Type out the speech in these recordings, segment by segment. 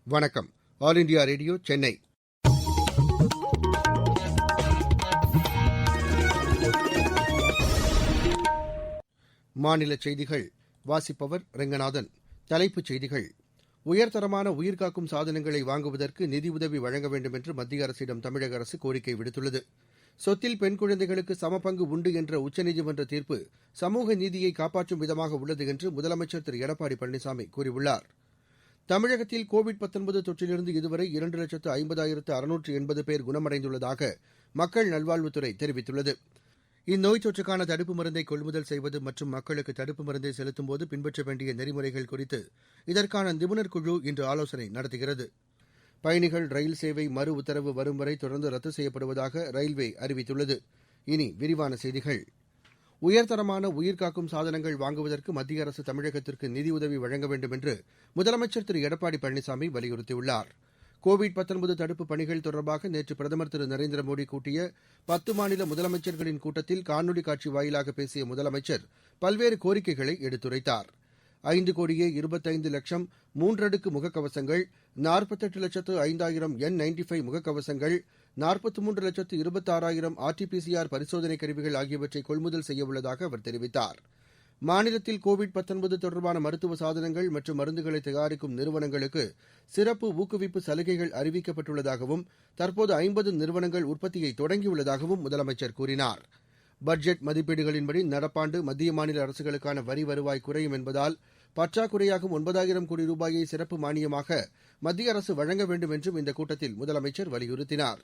வணக்கம். All India radio Chennai. மாநிலச் செய்திகள் வாசிப்பவர் ரெங்கநாதன். தலைப்புச் செய்திகள்: உயர்தரமான உயிர்காக்கும் சாதனங்களை வாங்குவதற்கு நிதியுதவி வழங்க வேண்டும் என்று மத்திய அரசிடம் தமிழக அரசு கோரிக்கை விடுத்துள்ளது. சொத்தில் பெண் குழந்தைகளுக்கு சமபங்கு உண்டு என்ற உச்சநீதிமன்ற தீர்ப்பு சமூக நீதியை காப்பாற்றும் விதமாக உள்ளது என்று முதலமைச்சர் திரு எடப்பாடி பழனிசாமி கூறியுள்ளார். தமிழகத்தில் கோவிட்-19 தொற்றிலிருந்து இதுவரை 2,50,680 பேர் குணமடைந்துள்ளதாக மக்கள் நல்வாழ்வுத்துறை தெரிவித்துள்ளது. இந்நோய் தொற்றுக்கான தடுப்பு மருந்தை கொள்முதல் செய்வது மற்றும் மக்களுக்கு தடுப்பு மருந்தை செலுத்தும்போது பின்பற்ற வேண்டிய நெறிமுறைகள் குறித்து இதற்கான நிபுணர் குழு இன்று ஆலோசனை நடத்துகிறது. பயணிகள் ரயில் சேவை மறு உத்தரவு வரும் வரை தொடர்ந்து ரத்து செய்யப்படுவதாக ரயில்வே அறிவித்துள்ளது. இனி விரிவான செய்திகள். உயர்தரமான உயிர்காக்கும் சாதனங்கள் வாங்குவதற்கு மத்திய அரசு தமிழகத்திற்கு நிதியுதவி வழங்க வேண்டும் என்று முதலமைச்சர் திரு எடப்பாடி பழனிசாமி வலியுறுத்தியுள்ளார். கோவிட்-19 தடுப்புப் பணிகள் தொடர்பாக நேற்று பிரதமர் திரு நரேந்திர மோடி கூட்டிய 10 மாநில முதலமைச்சர்களின் கூட்டத்தில் காணொலி காட்சி வாயிலாக பேசிய முதலமைச்சர் பல்வேறு கோரிக்கைகளை எடுத்துரைத்தார். 5,25,00,000 மூன்றடுக்கு முகக்கவசங்கள், 48,05,000 N95 முகக்கவசங்கள், 43,26,000 RT-PCR பரிசோதனை கருவிகள் ஆகியவற்றை கொள்முதல் செய்யவுள்ளதாக அவர் தெரிவித்தார். மாநிலத்தில் கோவிட்-19 தொடர்பான மருத்துவ சாதனங்கள் மற்றும் மருந்துகளை தயாரிக்கும் நிறுவனங்களுக்கு சிறப்பு ஊக்குவிப்பு சலுகைகள் அறிவிக்கப்பட்டுள்ளதாகவும் தற்போது 50 நிறுவனங்கள் உற்பத்தியை தொடங்கியுள்ளதாகவும் முதலமைச்சர் கூறினார். பட்ஜெட் மதிப்பீடுகளின்படி நடப்பாண்டு மத்திய மாநில அரசுகளுக்கான வரி வருவாய் குறையும் என்பதால் பற்றாக்குறையாகும் 9,000 கோடி ரூபாயை சிறப்பு மானியமாக மத்திய அரசு வழங்க வேண்டும் என்றும் இந்த கூட்டத்தில் முதலமைச்சர் வலியுறுத்தினார்.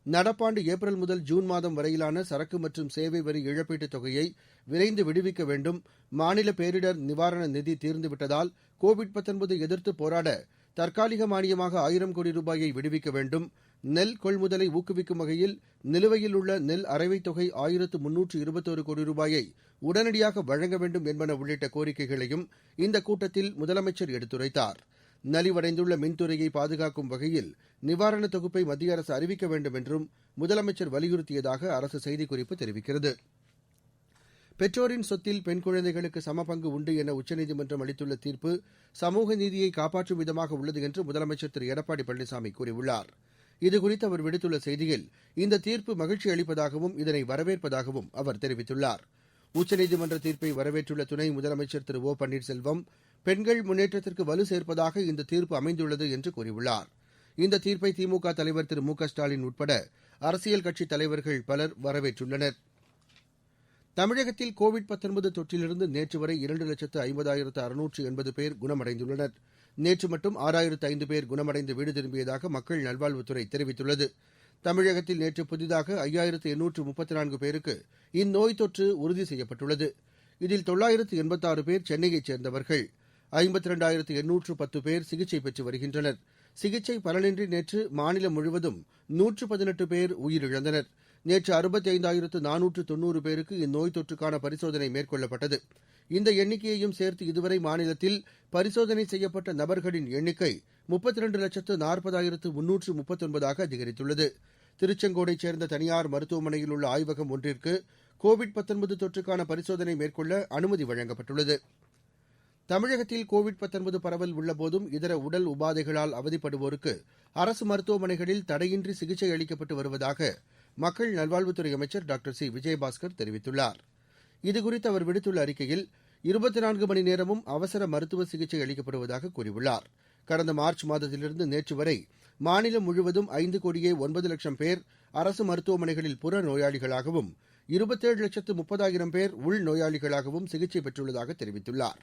நடப்பாண்டு ஏப்ரல் முதல் ஜூன் மாதம் வரையிலான சரக்கு மற்றும் சேவை வரி இழப்பீட்டுத் தொகையை விரைந்து விடுவிக்க வேண்டும். மாநில பேரிடர் நிவாரண நிதி தீர்ந்துவிட்டதால் கோவிட்-19 எதிர்த்து போராட தற்காலிக மானியமாக 1,000 கோடி ரூபாயை விடுவிக்க வேண்டும். நெல் கொள்முதலை ஊக்குவிக்கும் வகையில் நிலுவையில் உள்ள நெல் அரைவைத் தொகை 1,321 கோடி ரூபாயை உடனடியாக வழங்க வேண்டும் என்பன உள்ளிட்ட கோரிக்கைகளையும் இந்த கூட்டத்தில் முதலமைச்சர் எடுத்துரைத்தார். நலிவடைந்துள்ள மின்துறையை பாதுகாக்கும் வகையில் நிவாரணத் தொகுப்பை மத்திய அரசு அறிவிக்க வேண்டும் என்றும் முதலமைச்சர் வலியுறுத்தியதாக அரசு செய்திக்குறிப்பு தெரிவிக்கிறது. பெற்றோரின் சொத்தில் பெண் குழந்தைகளுக்கு சமபங்கு உண்டு என உச்சநீதிமன்றம் அளித்துள்ள தீர்ப்பு சமூக நீதியை காப்பாற்றும் விதமாக உள்ளது என்று முதலமைச்சர் திரு எடப்பாடி பழனிசாமி கூறியுள்ளார். இதுகுறித்து அவர் விடுத்துள்ள செய்தியில் இந்த தீர்ப்பு மகிழ்ச்சி அளிப்பதாகவும் இதனை வரவேற்பதாகவும் அவர் தெரிவித்துள்ளார். உச்சநீதிமன்ற தீர்ப்பை வரவேற்றுள்ள துணை முதலமைச்சர் திரு ஓ பன்னீர்செல்வம் பெண்கள் முன்னேற்றத்திற்கு வலு சேர்ப்பதாக இந்த தீர்ப்பு அமைந்துள்ளது என்று கூறியுள்ளார். இந்த தீர்ப்பை திமுக தலைவர் திரு மு க ஸ்டாலின் உட்பட அரசியல் கட்சித் தலைவர்கள் பலர் வரவேற்றுள்ளனர். தமிழகத்தில் கோவிட்-19 தொற்றிலிருந்து நேற்று வரை 2,50,680 பேர் குணமடைந்துள்ளனர். நேற்று மட்டும் 6,005 பேர் குணமடைந்து வீடு திரும்பியதாக மக்கள் நல்வாழ்வுத்துறை தெரிவித்துள்ளது. தமிழகத்தில் நேற்று புதிதாக 5,834 பேருக்கு இந்நோய் தொற்று உறுதி செய்யப்பட்டுள்ளது. இதில் 986 பேர் சென்னையைச் சேர்ந்தவர்கள். 52,810 பேர் சிகிச்சை பெற்று வருகின்றனர். சிகிச்சை பலனின்றி நேற்று மாநிலம் முழுவதும் 118 பேர் உயிரிழந்தனர். நேற்று 65,490 பேருக்கு இந்நோய் தொற்றுக்கான பரிசோதனை மேற்கொள்ளப்பட்டது. இந்த எண்ணிக்கையையும் சேர்த்து இதுவரை மாநிலத்தில் பரிசோதனை செய்யப்பட்ட நபர்களின் எண்ணிக்கை 32,40,339 அதிகரித்துள்ளது. திருச்செங்கோடைச் சேர்ந்த தனியார் மருத்துவமனையில் உள்ள ஆய்வகம் ஒன்றிற்கு கோவிட்-19 தொற்றுக்கான பரிசோதனை மேற்கொள்ள அனுமதி வழங்கப்பட்டுள்ளது. தமிழகத்தில் கோவிட்-19 பரவல் உள்ளபோதும் இதர உடல் உபாதைகளால் அவதிப்படுவோருக்கு அரசு மருத்துவமனைகளில் தடையின்றி சிகிச்சை அளிக்கப்பட்டு வருவதாக மக்கள் நல்வாழ்வுத்துறை அமைச்சர் டாக்டர் சி விஜயபாஸ்கர் தெரிவித்துள்ளார். இதுகுறித்து அவர் விடுத்துள்ள அறிக்கையில் 24 மணி நேரமும் அவசர மருத்துவ சிகிச்சை அளிக்கப்படுவதாக கூறியுள்ளார். கடந்த மார்ச் மாதத்திலிருந்து நேற்று வரை மாநிலம் முழுவதும் 5,9,00,000 பேர் அரசு மருத்துவமனைகளில் புற நோயாளிகளாகவும் 27,30,000 பேர் உள் நோயாளிகளாகவும் சிகிச்சை பெற்றுள்ளதாக தெரிவித்துள்ளார்.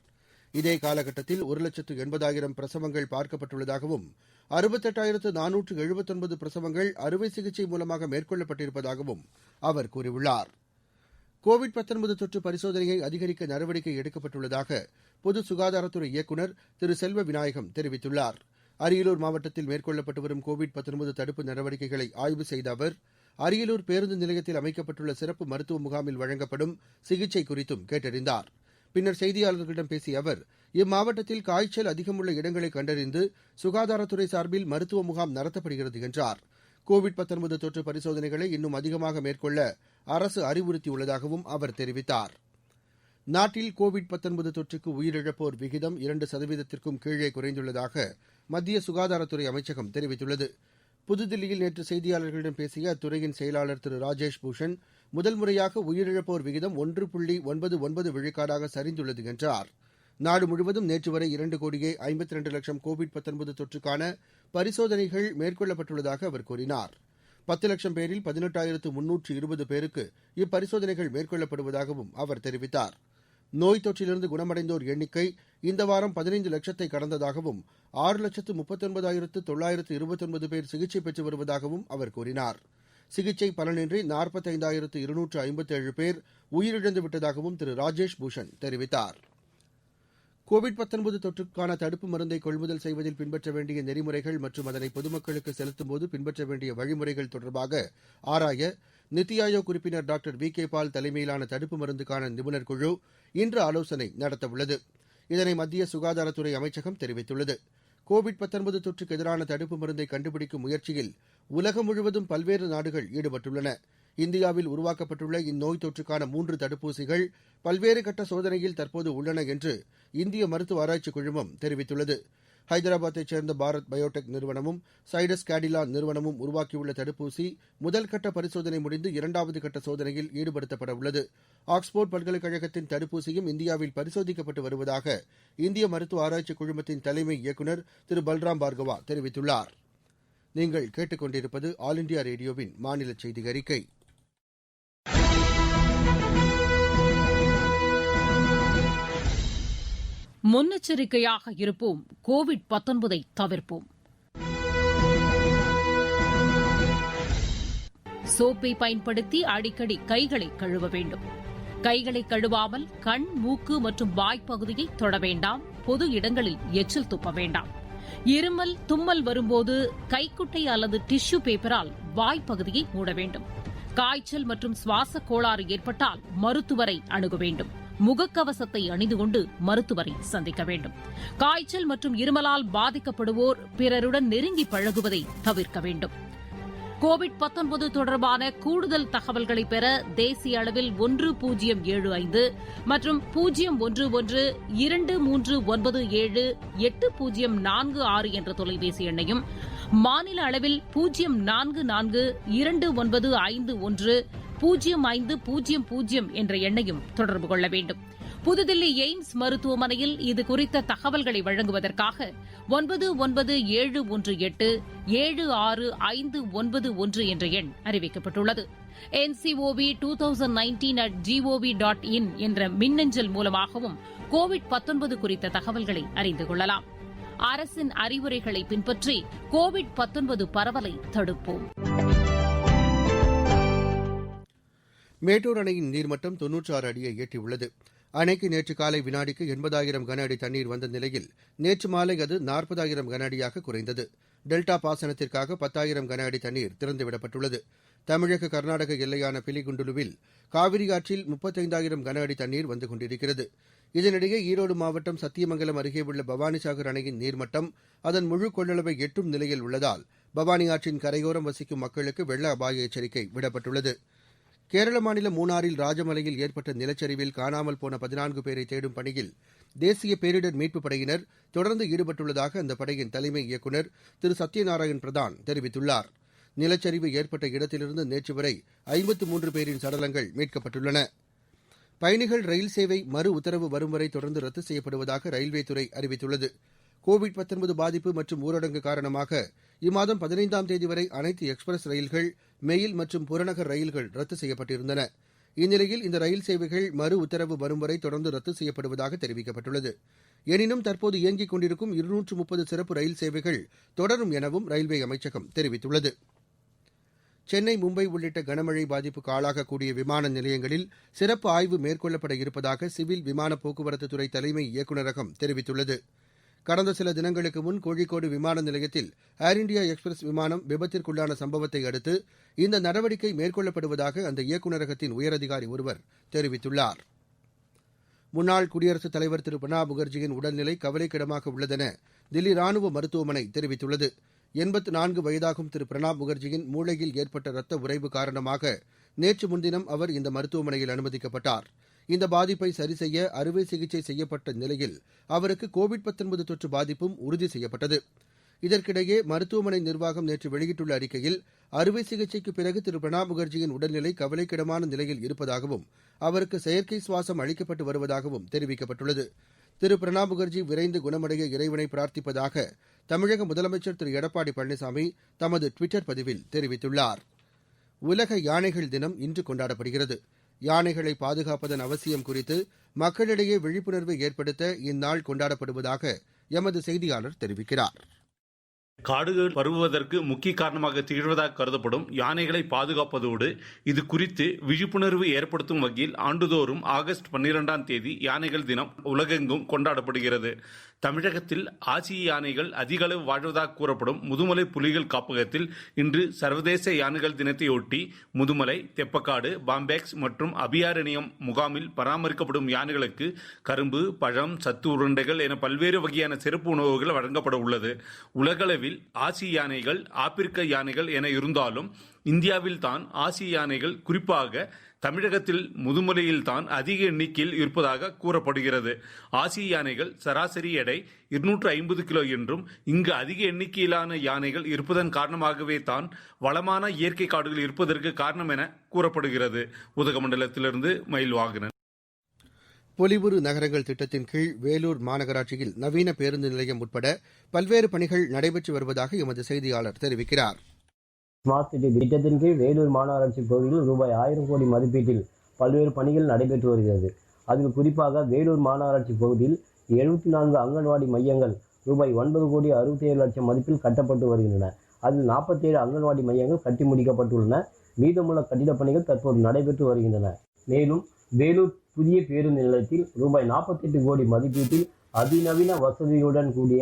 இதே காலகட்டத்தில் 1,80,000 பிரசவங்கள் பார்க்கப்பட்டுள்ளதாகவும் 68,479 பிரசவங்கள் அறுவை சிகிச்சை மூலமாக மேற்கொள்ளப்பட்டிருப்பதாகவும் அவர் கூறியுள்ளார். கோவிட்-19 தொற்று பரிசோதனையை அதிகரிக்க நடவடிக்கை எடுக்கப்பட்டுள்ளதாக பொது சுகாதாரத்துறை இயக்குநர் திரு செல்வ விநாயகம் தெரிவித்துள்ளார். அரியலூர் மாவட்டத்தில் மேற்கொள்ளப்பட்டு வரும் கோவிட்-19 தடுப்பு நடவடிக்கைகளை ஆய்வு செய்த அவர் அரியலூர் பேருந்து நிலையத்தில் அமைக்கப்பட்டுள்ள சிறப்பு மருத்துவ முகாமில் வழங்கப்படும் சிகிச்சை குறித்தும் கேட்டறிந்தார். பின்னர் செய்தியாளர்களிடம் பேசிய அவர் இம்மாவட்டத்தில் காய்ச்சல் அதிகமுள்ள இடங்களை கண்டறிந்து சுகாதாரத்துறை சார்பில் மருத்துவ முகாம் நடத்தப்படுகிறது என்றார். கோவிட்-19 தொற்று பரிசோதனைகளை இன்னும் அதிகமாக மேற்கொள்ள அரசு அறிவுறுத்தியுள்ளதாகவும் அவர் தெரிவித்தார். நாட்டில் கோவிட்-19 தொற்றுக்கு உயிரிழப்போர் விகிதம் 2%க்கும் கீழே குறைந்துள்ளதாக மத்திய சுகாதாரத்துறை அமைச்சகம் தெரிவித்துள்ளது. புதுதில்லியில் நேற்று செய்தியாளர்களிடம் பேசிய அத்துறையின் செயலாளர் திரு ராஜேஷ் பூஷன், முதல் முறையாக உயிரிழப்போர் விகிதம் 1.99 விழுக்காடாக சரிந்துள்ளது என்றார். நாடு முழுவதும் நேற்று வரை 2,52,00,000 கோவிட்-19 தொற்றுக்கான பரிசோதனைகள் மேற்கொள்ளப்பட்டுள்ளதாக அவர் கூறினார். 10 லட்சம் பேரில் 18,320 பேருக்கு இப்பரிசோதனைகள் மேற்கொள்ளப்படுவதாகவும் அவர் தெரிவித்தார். நோய் தொற்றிலிருந்து குணமடைந்தோர் எண்ணிக்கை இந்த வாரம் 15 லட்சத்தை கடந்ததாகவும் 6,39,929 பேர் சிகிச்சை பெற்று வருவதாகவும் அவர் கூறினார். சிகிச்சை பலனின்றி 45,257 பேர் உயிரிழந்து விட்டதாகவும் திரு ராஜேஷ் பூஷன் தெரிவித்தார். கோவிட்-19 தொற்றுக்கான தடுப்பு மருந்தை கொள்முதல் செய்வதில் பின்பற்ற வேண்டிய நெறிமுறைகள் மற்றும் அதனை பொதுமக்களுக்கு செலுத்தும்போது பின்பற்ற வேண்டிய வழிமுறைகள் தொடர்பாக ஆராய நித்தி ஆயோக் உறுப்பினர் டாக்டர் வி கே பால் தலைமையிலான தடுப்பு மருந்துக்கான நிபுணர் குழு இன்று ஆலோசனை நடத்தவுள்ளது. இதனை மத்திய சுகாதாரத்துறை அமைச்சகம் தெரிவித்துள்ளது. கோவிட்-19 தொற்றுக்கு எதிரான தடுப்பு மருந்தை கண்டுபிடிக்கும் முயற்சியில் உலகம் முழுவதும் பல்வேறு நாடுகள் ஈடுபட்டுள்ளன. இந்தியாவில் உருவாக்கப்பட்டுள்ள இந்நோய் தொற்றுக்கான 3 தடுப்பூசிகள் பல்வேறு கட்ட சோதனையில் தற்போது உள்ளன என்று இந்திய மருத்துவ ஆராய்ச்சி குழுமம் தெரிவித்துள்ளது. ஹைதராபாத்தைச் சேர்ந்த பாரத் பயோடெக் நிறுவனமும் சைடஸ் கேடிலா நிறுவனமும் உருவாக்கியுள்ள தடுப்பூசி முதல் கட்ட பரிசோதனை முடிந்து 2வது கட்ட சோதனையில் ஈடுபடுத்தப்பட உள்ளது. ஆக்ஸ்போர்ட் பல்கலைக்கழகத்தின் தடுப்பூசியும் இந்தியாவில் பரிசோதிக்கப்பட்டு வருவதாக இந்திய மருத்துவ ஆராய்ச்சி குழுமத்தின் தலைமை இயக்குநர் திரு பல்ராம் பார்கவா தெரிவித்துள்ளார். நீங்கள் கேட்டுக் கொண்டிருப்பது ஆல் இண்டியா ரேடியோவின் மாநில செய்தி அறிக்கை. முன்னெச்சரிக்கையாக இருப்போம், கோவிட்-19 தவிர்ப்போம். சோப்பை பயன்படுத்தி அடிக்கடி கைகளை கழுவ வேண்டும். கைகளை கழுவாமல் கண், மூக்கு மற்றும் வாய்ப்பகுதியை தொட வேண்டாம். பொது இடங்களில் எச்சில் துப்ப வேண்டாம். இருமல், தும்மல் வரும்போது கைக்குட்டை அல்லது டிஷ்யூ பேப்பரால் வாய்ப்பகுதியை மூட வேண்டும். காய்ச்சல் மற்றும் சுவாச கோளாறு ஏற்பட்டால் மருத்துவரை அணுக வேண்டும். முகக்கவசத்தை அணிந்து கொண்டு மருத்துவரை சந்திக்க வேண்டும். காய்ச்சல் மற்றும் இருமலால் பாதிக்கப்படுவோர் பிறருடன் நெருங்கி பழகுவதை தவிர்க்க வேண்டும். கோவிட்-19 தொடர்பான கூடுதல் தகவல்களை பெற தேசிய அளவில் 1075 மற்றும் 011-2397-8046 என்ற தொலைபேசி எண்ணையும், மாநில அளவில் 0429510500 என்ற எண்ணையும் தொடர்பு கொள்ள வேண்டும். புதுதில்லி எய்ம்ஸ் மருத்துவமனையில் இதுகுறித்த தகவல்களை வழங்குவதற்காக 9918-76591 என்ற எண் அறிவிக்கப்பட்டுள்ளது. NCOV2019@gov.in என்ற மின்னஞ்சல் மூலமாகவும் கோவிட்-19 குறித்த தகவல்களை அறிந்து கொள்ளலாம். அரசின் அறிவுரைகளை பின்பற்றி கோவிட்-19 பரவலை தடுப்போம். மேட்டூர் அணையின் நீர்மட்டம் 96 அடியை எட்டியுள்ளது. அணைக்கு நேற்று காலை வினாடிக்கு 80,000 கன அடி தண்ணீர் வந்த நிலையில் நேற்று மாலை அது 40,000 கன அடியாக குறைந்தது. டெல்டா பாசனத்திற்காக 10,000 கன அடி தண்ணீர் திறந்துவிடப்பட்டுள்ளது. தமிழக கர்நாடக எல்லையான பிலிகுண்டுலுவில் காவிரி ஆற்றில் 35,000 கன அடி தண்ணீர் வந்து கொண்டிருக்கிறது. இதனிடையே ஈரோடு மாவட்டம் சத்தியமங்கலம் அருகே உள்ள பவானிசாகர் அணையின் நீர்மட்டம் அதன் முழு கொள்ளளவை எட்டும் நிலையில் உள்ளதால் பவானி ஆற்றின் கரையோரம் வசிக்கும் மக்களுக்கு வெள்ள அபாய எச்சரிக்கை விடப்பட்டுள்ளது. கேரள மாநிலம் மூணாறில் ராஜமலையில் ஏற்பட்ட நிலச்சரிவில் காணாமல் போன 14 பேரை தேடும் பணியில் தேசிய பேரிடர் மீட்புப் படையினர் தொடர்ந்து ஈடுபட்டுள்ளதாக அந்த படையின் தலைமை இயக்குநர் திரு சத்யநாராயண் பிரதான் தெரிவித்துள்ளார். நிலச்சரிவு ஏற்பட்ட இடத்திலிருந்து நேற்று வரை 53 பேரின் சடலங்கள் மீட்கப்பட்டுள்ளன. பயணிகள் ரயில் சேவை மறு உத்தரவு வரும் வரை தொடர்ந்து ரத்து செய்யப்படுவதாக ரயில்வே துறை அறிவித்துள்ளது. கோவிட்-19 பாதிப்பு மற்றும் ஊரடங்கு காரணமாக இம்மாதம் 15ஆம் தேதி வரை அனைத்து எக்ஸ்பிரஸ் ரயில்கள், மெயில் மற்றும் புறநகர் ரயில்கள் ரத்து செய்யப்பட்டிருந்தன. இந்நிலையில் இந்த ரயில் சேவைகள் மறு உத்தரவு வரும் வரை தொடர்ந்து ரத்து செய்யப்படுவதாக தெரிவிக்கப்பட்டுள்ளது. எனினும் தற்போது இயங்கிக் கொண்டிருக்கும் 230 சிறப்பு ரயில் சேவைகள் தொடரும் எனவும் ரயில்வே அமைச்சகம் தெரிவித்துள்ளது. சென்னை, மும்பை உள்ளிட்ட கனமழை பாதிப்புக்கு ஆளாகக்கூடிய விமான நிலையங்களில் சிறப்பு ஆய்வு மேற்கொள்ளப்பட இருப்பதாக சிவில் விமான போக்குவரத்துத்துறை தலைமை இயக்குநரகம் தெரிவித்துள்ளது. கடந்த சில தினங்களுக்கு முன் கோழிக்கோடு விமான நிலையத்தில் ஏர் இண்டியா எக்ஸ்பிரஸ் விமானம் விபத்திற்குள்ளான சம்பவத்தை அடுத்து இந்த நடவடிக்கை மேற்கொள்ளப்படுவதாக அந்த இயக்குநரகத்தின் உயரதிகாரி ஒருவர் தெரிவித்துள்ளார். முன்னாள் குடியரசுத் தலைவர் திரு பிரணாப் முகர்ஜியின் உடல்நிலை கவலைக்கிடமாக உள்ளதென தில்லி ராணுவ மருத்துவமனை தெரிவித்துள்ளது. 84 வயதாகும் திரு பிரணாப் முகர்ஜியின் மூளையில் ஏற்பட்ட இரத்த உறைவு காரணமாக நேற்று முன்தினம் அவர் இந்த மருத்துவமனையில் அனுமதிக்கப்பட்டார். இந்த பாதிப்பை சரிசெய்ய அறுவை சிகிச்சை செய்யப்பட்ட நிலையில் அவருக்கு கோவிட்-19 தொற்று பாதிப்பும் உறுதி செய்யப்பட்டது. இதற்கிடையே மருத்துவமனை நிர்வாகம் நேற்று வெளியிட்டுள்ள அறிக்கையில் அறுவை சிகிச்சைக்கு பிறகு திரு பிரணாப் முகர்ஜியின் உடல்நிலை கவலைக்கிடமான நிலையில் இருப்பதாகவும் அவருக்கு செயற்கை சுவாசம் அளிக்கப்பட்டு வருவதாகவும் தெரிவிக்கப்பட்டுள்ளது. திரு பிரணாப் முகர்ஜி விரைந்து குணமடைய இறைவனை பிரார்த்திப்பதாக தமிழக முதலமைச்சர் திரு எடப்பாடி பழனிசாமி தமது டுவிட்டர் பதிவில் தெரிவித்துள்ளார். உலக யானைகள் தினம் இன்று கொண்டாடப்படுகிறது. யானைகளை பாதுகாப்பதன் அவசியம் குறித்து மக்களிடையே விழிப்புணர்வை ஏற்படுத்த இந்நாள் கொண்டாடப்படுவதாக எமது செய்தியாளர் தெரிவிக்கிறார். காடுகள் பரவுவதற்கு முக்கிய காரணமாக திகழ்வதாக கருதப்படும் யானைகளை பாதுகாப்பதோடு இது குறித்து விழிப்புணர்வு ஏற்படுத்தும் வகையில் ஆண்டுதோறும் ஆகஸ்ட் 12ஆம் தேதி யானைகள் தினம் உலகெங்கும் கொண்டாடப்படுகிறது. தமிழகத்தில் ஆசிய யானைகள் அதிக அளவு வாழ்வதாக கூறப்படும் முதுமலை புலிகள் காப்பகத்தில் இன்று சர்வதேச யானைகள் தினத்தையொட்டி முதுமலை, தெப்பக்காடு, பாம்பேக்ஸ் மற்றும் அபியாரண்யம் முகாமில் பராமரிக்கப்படும் யானைகளுக்கு கரும்பு, பழம், சத்து உருண்டைகள் என பல்வேறு வகையான சிறப்பு உணவுகள் வழங்கப்பட உள்ளது. உலகளவில் ஆசிய யானைகள், ஆப்பிரிக்க யானைகள் என இருந்தாலும் இந்தியாவில் தான் ஆசிய யானைகள், குறிப்பாக தமிழகத்தில் முதுமலையில் தான் அதிக எண்ணிக்கையில் இருப்பதாக கூறப்படுகிறது. ஆசிய யானைகள் சராசரி எடை 250 கிலோ என்றும் இங்கு அதிக எண்ணிக்கையிலான யானைகள் இருப்பதன் காரணமாகவே தான் வளமான இயற்கை காடுகள் இருப்பதற்கு காரணம் என கூறப்படுகிறது. உதகமண்டலத்திலிருந்து மயில்வாகனன். பொலிவுறு நகரங்கள் திட்டத்தின் கீழ் வேலூர் மாநகராட்சியில் நவீன பேருந்து நிலையம் உட்பட பல்வேறு பணிகள் நடைபெற்று வருவதாக எமது செய்தியாளர் தெரிவிக்கிறார். ஸ்மார்ட் சிட்டி திட்டத்தின் கீழ் வேலூர் மாநகராட்சி பகுதியில் ரூபாய் 1000 கோடி மதிப்பீட்டில் பல்வேறு பணிகள் நடைபெற்று வருகிறது. அதில் குறிப்பாக வேலூர் மாநகராட்சி பகுதியில் 74 அங்கன்வாடி மையங்கள் ரூபாய் 9 கோடி 67 லட்சம் மதிப்பில் கட்டப்பட்டு வருகின்றன. அதில் 47 அங்கன்வாடி மையங்கள் கட்டி முடிக்கப்பட்டுள்ளன. மீதமுள்ள கட்டிடப் பணிகள் தற்போது நடைபெற்று வருகின்றன. மேலும் வேலூர் புதிய பேருந்து நிலையத்தில் ரூபாய் 48 கோடி மதிப்பீட்டில் அதிநவீன வசதியுடன் கூடிய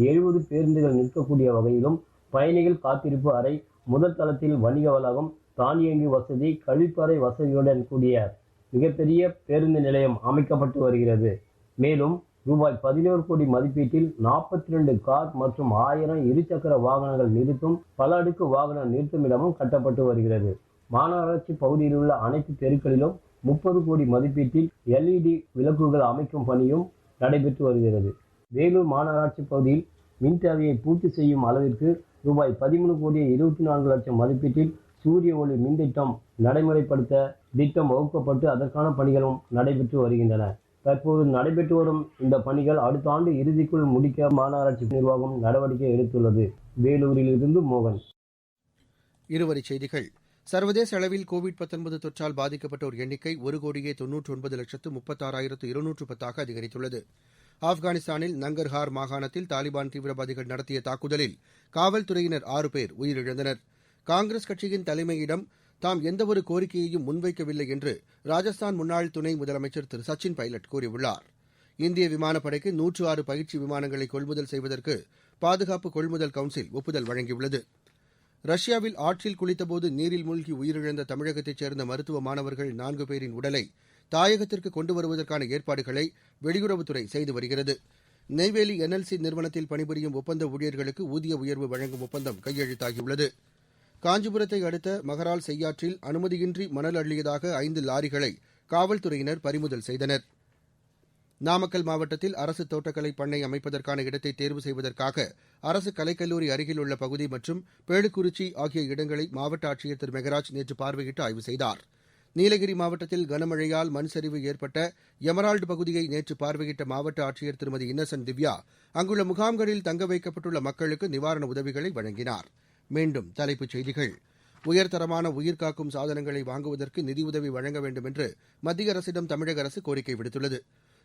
70 பேருந்துகள் நிற்கக்கூடிய வகையிலும் பயணிகள் காத்திருப்பு அறை, முதல் தளத்தில் வணிக வளாகம், தானியங்கி வசதி, கழிப்பறை வசதியுடன் கூடிய மிகப்பெரிய பேருந்து நிலையம் அமைக்கப்பட்டு வருகிறது. மேலும் ரூபாய் 11 கோடி மதிப்பீட்டில் 42 கார் மற்றும் 1000 இருசக்கர வாகனங்கள் நிறுத்தும் பல அடுக்கு வாகன நிறுத்துமிடமும் கட்டப்பட்டு வருகிறது. மாநகராட்சி பகுதியில் உள்ள அனைத்து தெருக்களிலும் 30 கோடி மதிப்பீட்டில் LED விளக்குகள் அமைக்கும் பணியும் நடைபெற்று வருகிறது. வேலூர் மாநகராட்சி பகுதியில் மின் தேவையை பூர்த்தி செய்யும் அளவிற்கு ரூபாய் 13 கோடி 24 லட்சம் மதிப்பீட்டில் சூரிய ஒளி மின் திட்டம் நடைமுறைப்படுத்த திட்டம் வகுக்கப்பட்டு அதற்கான பணிகளும் நடைபெற்று வருகின்றன. தற்போது நடைபெற்று வரும் இந்த பணிகள் அடுத்த ஆண்டு இறுதிக்குள் முடிக்க மாநகராட்சி நிர்வாகம் நடவடிக்கை எடுத்துள்ளது. வேலூரில் இருந்து மோகன். இருவரிச் செய்திகள். சர்வதேச அளவில் கோவிட்-19 தொற்றால் பாதிக்கப்பட்டோர் எண்ணிக்கை 1,99,36,210 அதிகரித்துள்ளது. ஆப்கானிஸ்தானில் நங்கர்ஹார் மாகாணத்தில் தாலிபான் தீவிரவாதிகள் நடத்திய தாக்குதலில் காவல்துறையினர் 6 பேர் உயிரிழந்தனர். காங்கிரஸ் கட்சியின் தலைமையிடம் தாம் எந்தவொரு கோரிக்கையையும் முன்வைக்கவில்லை என்று ராஜஸ்தான் முன்னாள் துணை முதலமைச்சர் திரு சச்சின் பைலட் கூறியுள்ளார். இந்திய விமானப்படைக்கு 106 பயிற்சி விமானங்களை கொள்முதல் செய்வதற்கு பாதுகாப்பு கொள்முதல் கவுன்சில் ஒப்புதல் வழங்கியுள்ளது. ரஷ்யாவில் ஆற்றில் குளித்தபோது நீரில் மூழ்கி உயிரிழந்த தமிழகத்தைச் சேர்ந்த மருத்துவ மாணவர்கள் 4 பேரின் உடலை தாயகத்திற்கு கொண்டு வருவதற்கான ஏற்பாடுகளை வெளியுறவுத்துறை செய்து வருகிறது. நெய்வேலி NLC நிறுவனத்தில் பணிபுரியும் ஒப்பந்த ஊழியர்களுக்கு ஊதிய உயர்வு வழங்கும் ஒப்பந்தம் கையெழுத்தாகியுள்ளது. காஞ்சிபுரத்தை அடுத்த மகரால் செய்யாற்றில் அனுமதியின்றி மணல் அள்ளியதாக 5 லாரிகளை காவல்துறையினர் பறிமுதல் செய்தனர். நாமக்கல் மாவட்டத்தில் அரசு தோட்டக்கலை பண்ணை அமைப்பதற்கான இடத்தை தேர்வு செய்வதற்காக அரசு கலைக்கல்லூரி அருகில் உள்ள பகுதி மற்றும் பேளுக்குறிச்சி ஆகிய இடங்களை மாவட்ட ஆட்சியர் திரு மெகராஜ் நேற்று பார்வையிட்டு ஆய்வு செய்தார். நீலகிரி மாவட்டத்தில் கனமழையால் மண் சரிவு ஏற்பட்ட எமரால்டு பகுதியை நேற்று பார்வையிட்ட மாவட்ட ஆட்சியர் திருமதி இன்னசென்ட் திவ்யா அங்குள்ள முகாம்களில் தங்க வைக்கப்பட்டுள்ள மக்களுக்கு நிவாரண உதவிகளை வழங்கினார். மீண்டும் தலைப்புச் செய்திகள். உயர்தரமான உயிர்காக்கும் சாதனங்களை வாங்குவதற்கு நிதியுதவி வழங்க வேண்டும் என்று மத்திய அரசிடம் தமிழக அரசு கோரிக்கை விடுத்துள்ளது.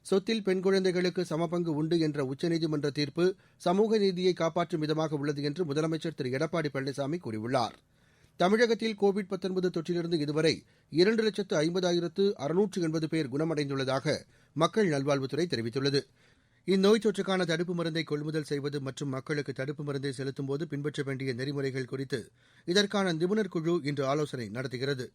சொத்தில் பெண் குழந்தைகளுக்கு சமபங்கு உண்டு என்ற உச்சநீதிமன்ற தீர்ப்பு சமூக நீதியை காப்பாற்றும் விதமாக உள்ளது என்று முதலமைச்சர் திரு எடப்பாடி பழனிசாமி கூறியுள்ளார். தமிழகத்தில் கோவிட்-19 தொற்றிலிருந்து இதுவரை 2,50,680 பேர் குணமடைந்துள்ளதாக மக்கள் நல்வாழ்வுத்துறை தெரிவித்துள்ளது. இந்நோய் தொற்றுக்கான தடுப்பு மருந்தை கொள்முதல் செய்வது மற்றும் மக்களுக்கு தடுப்பு மருந்தை செலுத்தும்போது பின்பற்ற வேண்டிய நெறிமுறைகள் குறித்து இதற்கான நிபுணர் குழு இன்று ஆலோசனை நடத்துகிறது.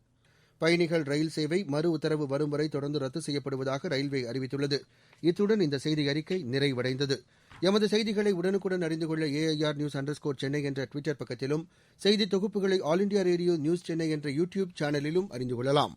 பயணிகள் ரயில் சேவை மறு உத்தரவு வரும் வரை தொடர்ந்து ரத்து செய்யப்படுவதாக ரயில்வே அறிவித்துள்ளது. இத்துடன் இந்த செய்தி அறிக்கை நிறைவடைந்தது. எமது செய்திகளை உடனுக்குடன் அறிந்து கொள்ள AIR News_ சென்னை என்ற ட்விட்டர் பக்கத்திலும் செய்தி தொகுப்புகளை all India radio news Chennai என்ற யூடியூப் சேனலிலும் அறிந்து கொள்ளலாம்.